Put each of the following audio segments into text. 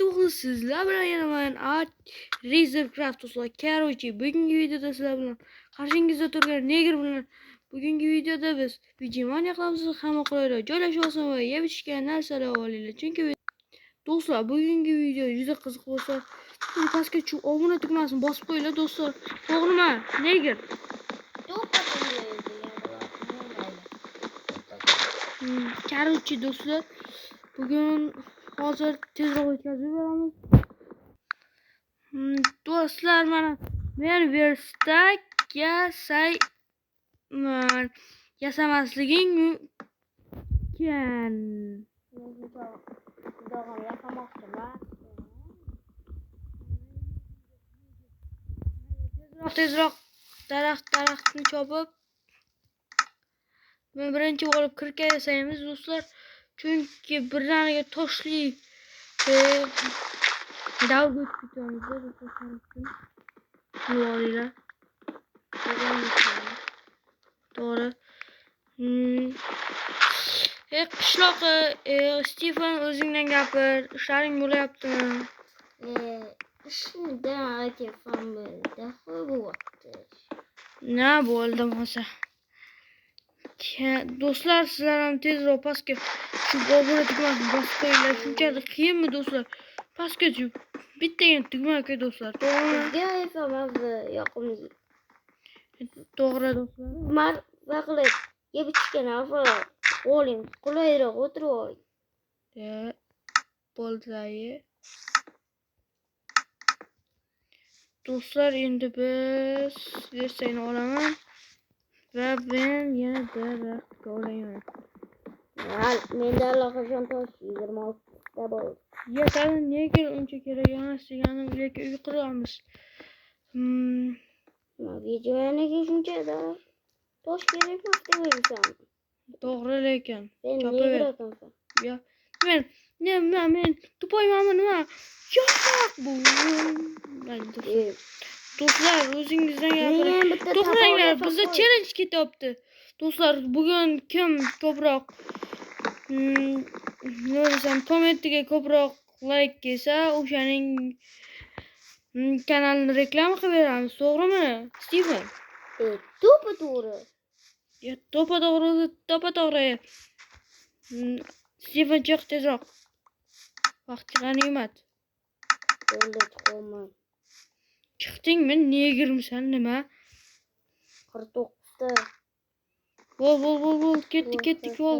to'g'ri sizlar bilan yana men Razorcraft do'stlar. Короче, bugungi videoda sizlar bilan qarshingizda turgan negr bilan bugungi videoda biz Vigimania qilamiz. Hamma qulayroq joylashuv oson va yeb ichgan narsalar olinglar. Chunki do'stlar, bugungi video juda qiziq bo'lsa, pastga shu obuna tugmasini bosib qo'yinglar do'stlar. To'g'rimi? Negr. Короче, do'stlar, bugun hozir tezroq o'tkazib beramiz. Do'stlar, mana men verstak yasamasliging mumkin. Tezroq daraxtni chopib men birinchi bo'lib kirka yasaymiz do'stlar. Chunki birdaniga toshli davrga o'tib ketamiz do'stlar. Olinglar. To'g'ri. Qishloq Stefan, o'zingdan gapir. Ishlaring bo'layaptimi? Ishda akam bo'ldi, bo'lyapti. Na bo'ldi bo'lsa. Do'stlar, sizlar ham tezroq pastga shu obuna tugmasini bosib qo'yinglar. Shunchalik qiyinmi do'stlar? Pastga shu bittagina tugma do'stlar. To'g'rimi? Bizga yoqimli yoqimli. To'g'ri do'stlar. Vaqt yeb ichgan avval qo'ling qulayroq o'tirib oling. Bo'ldi. Do'stlar, endi biz versayni olaman va men yana daraxtga olaman. Menda allaqachon tosh 26 ta bor. Yetadi, nega uncha kerak emas deganim, lekin uy quramiz. Videoga shuncha tosh kerak emas demaysan. To'g'ri, lekin chopaver. Ya, men tupoymanmi nima? Yo'q bu. Do'stlar, o'zingizdan gapiring. To'xtanglar, bizda challenge ketyapti. Do'stlar, bugun kim ko'proq nima desam, kommentiga ko'proq like kelsa, o'shaning kanalini reklama qilib beramiz. To'g'rimi, Stefan? To'g'ri. Ya, to'g'ri. Stefan, chiq tezroq. Vaqtga g'animat. Bo'ldi, tuxumman. Chiqdingmi? Negrmisan nima? 49 ta. Vol. Ketdik, vol.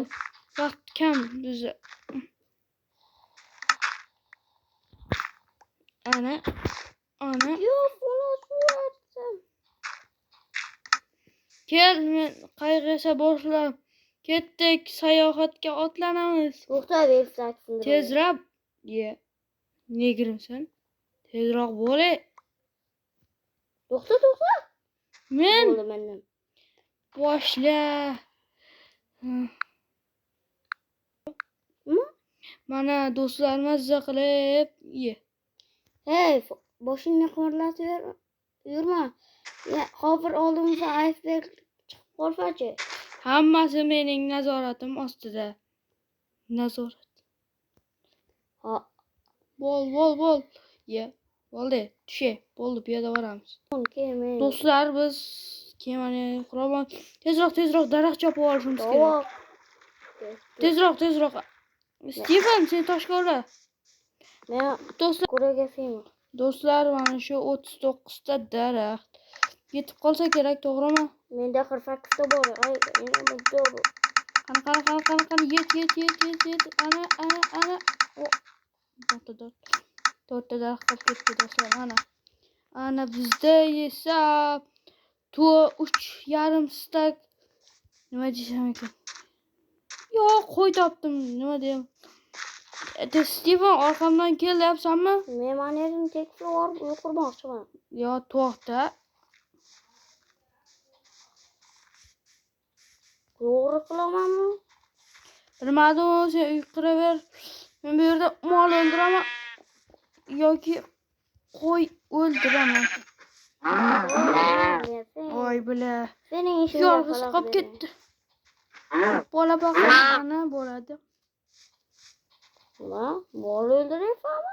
Vaqt kam bizda. Ana. Yo'q, uloqlarsan. Kel, men qayg'isa boshlab ketdik, sayohatga otlanamiz. To'xta, versaksin. Tezroq. Negrmisan? Tezroq bo'l. To'xta. Men Bo'ldi mendan. boshla. Mana do'stlar, mazza qilib ye. Hey, boshingni qimirlatib yurma. Hozir oldimizda iceberg chiqib qolsachi. Hammasi mening nazoratim ostida. Nazorat. Bo'l. Ye. Bo'ldi. Tushe. Bo'ldi, piyoda boramiz. Do'stlar, biz kemani quraman. Tezroq daraxt chopib olishimiz kerak. Tezroq. Stefan, sen toshga ura. Men Do'stlar, mana shu 39 ta daraxt yetib qolsa kerak, to'g'rimi? Menda 48 ta bor. Qani. Yet. Ana. To'rtta daraxt qolib ketdi do'stlar, ana bizda esa 3,5 stak nima desam ekan? Yo'q, qo'y topdim. Nima deyam? Stefan, orqamdan kel deyapsanmi? Men manerini tekrar qurmoqchiman. Yo, to'xta. To'g'ri qilamanmi? Bilmadim, sen uy quraver. Men bu yerda mol o'ldiraman yoki qo'y o'ldiraman. Voy bila. Sening ishing yolg'iz qolib ketdi. Bola boqishni bo'ladi. Nima? Bola o'ldiryapsanmi?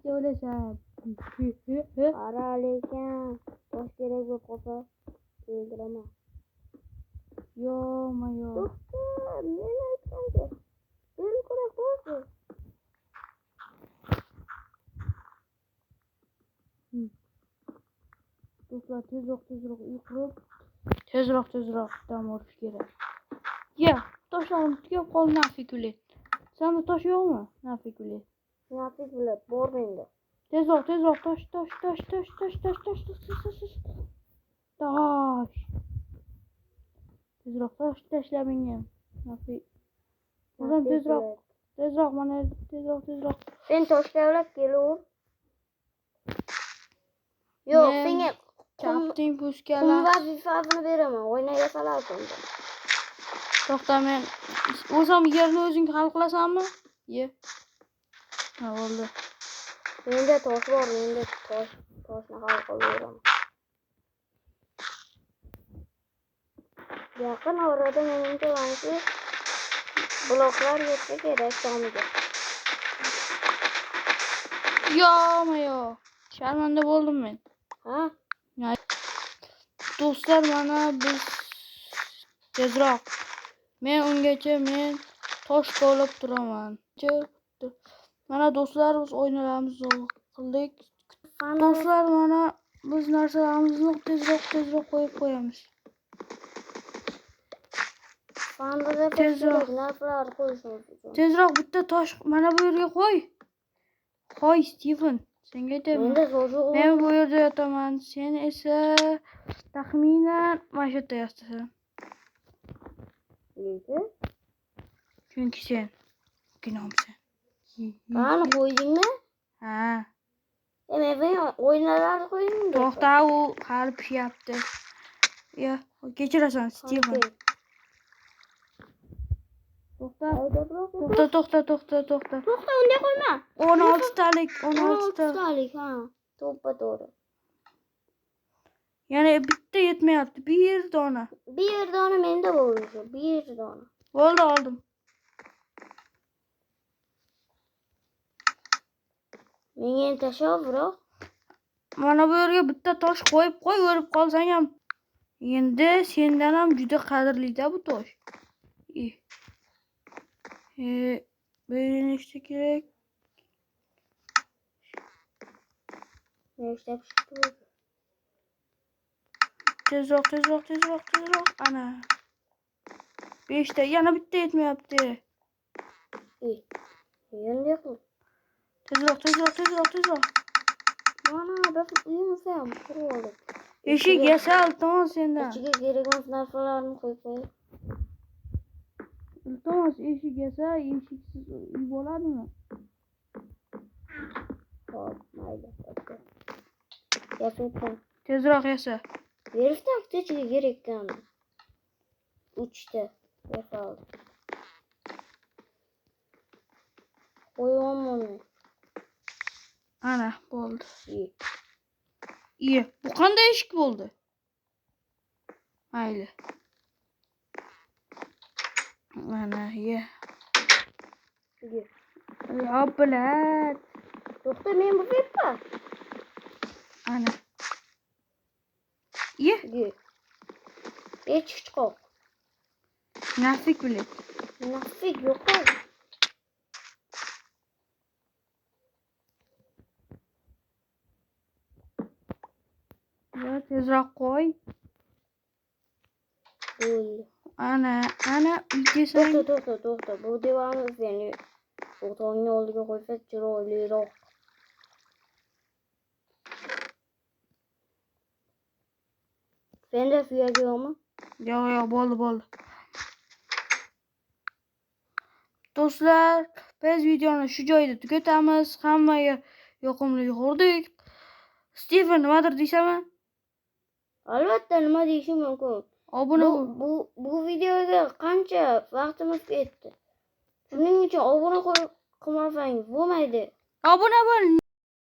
ketdi o'lasan. Qara lekin tosh kerak bo'lib qolsa o'ldiraman. Yo-mayo. To'xta, men aytgancha. Bel kerak bo'lsa. Do'stlar tezroq uyqurib, tezroq dam olish kerak. Ya, toshlarim tugab qoldi Nafikuli. Senda tosh yo'qmi, Nafikuli? Nafis bilan bor menda. Tezroq tosh. Tosh. Tezroq tosh tashla menga. Nafik. O'zim tezroq Tezroq mana tezroq. Sen toshkavlab kelur. Yo'q, Men senga Kapting qum puskalar. vazifasini beraman. O'ynaysalar unda. To'xta men o'zim yerni o'zing hal qilasanmi? Ye. Ha, bo'ldi. Menda tosh bor, menda toshni hal qilib beraman. Yaqin orada menimcha mana shu bloklar yetsa kerak tomiga. Yo. Sharmanda bo'ldim men. Ha? Do'stlar mana biz tezroq. Men ungacha tosh kovlab turaman. Mana do'stlar biz o'yinlarimizni qildik. Do'stlar mana biz narsalarimizni tezroq qo'yib qo'yamiz. Sandiqqa tezroq narsalar qo'yishimiz uchun. Tezroq bitta tosh mana bu yerga qo'y. Qo'y Steven. Senga aytaman. Menda zo'rg'u. Men bu yerda yotaman. Sen esa taxminan mana shu yerda yotasan. Nega? Chunki sen ginomsan. Qani qo'ydingmi? Ha. Men o'yinlarni qo'yding. To'xta, u hali pishyapti. Yo, kechirasan Steven. To'xta, unday qo'yma. 16 talik, 16 ta. talik, ha. To'ppa to'g'ri. Yana bitta yetmayapti. Bir dona. Bir dona menda bo'ldi. Bir dona. Bo'ldi, oldim. Menga tashlab biroq. Mana bu yerga bitta tosh qo'yib qo'y, o'rib qolsang ham. Endi sendan ham juda qadrli-da bu tosh. Nechta kerak? Nechta pishdi? Tezroq. Ana. 5 ta, yana bitta yetmayapti. Endi qil. Tezroq. Mana biz uyimizni ham qurib oldik. Eshik yasal, iltimos sendan. Ichiga kerakmas narsalarni qo'yib qo'y. Iltimos eshik yasa, eshiksiz uy bo'ladimi? Hop, mayli. Yasaysan. Tezroq yasa. Berishda ichiga kerakkan. 3 ta yasaldi. Qo'yaman. Ana, bo'ldi. Bu qanday eshik bo'ldi? Mayli. Mana, ye. Bilat. To'xta, men bu yerda. Ana. Ye. Chiqoq. Nafik bilet. Nafik yo'q. Tezroq qo'y. Ana, uydasan. To'xta. Bu devorni ya'ni o'rtog'ning oldiga qo'ysa chiroyliroq. Senda suyak yo'qmi? Yo'q, bo'ldi. Do'stlar, biz videoni shu joyda tugatamiz. Hammaga yoqimli ko'rdik. Steven, nimadir deysanmi? Albatta, nima deyishim mumkin. Obuna bu videoga qancha vaqtimiz ketdi. Shuning uchun obuna qilmasangiz bo'lmaydi. Obuna bo'l.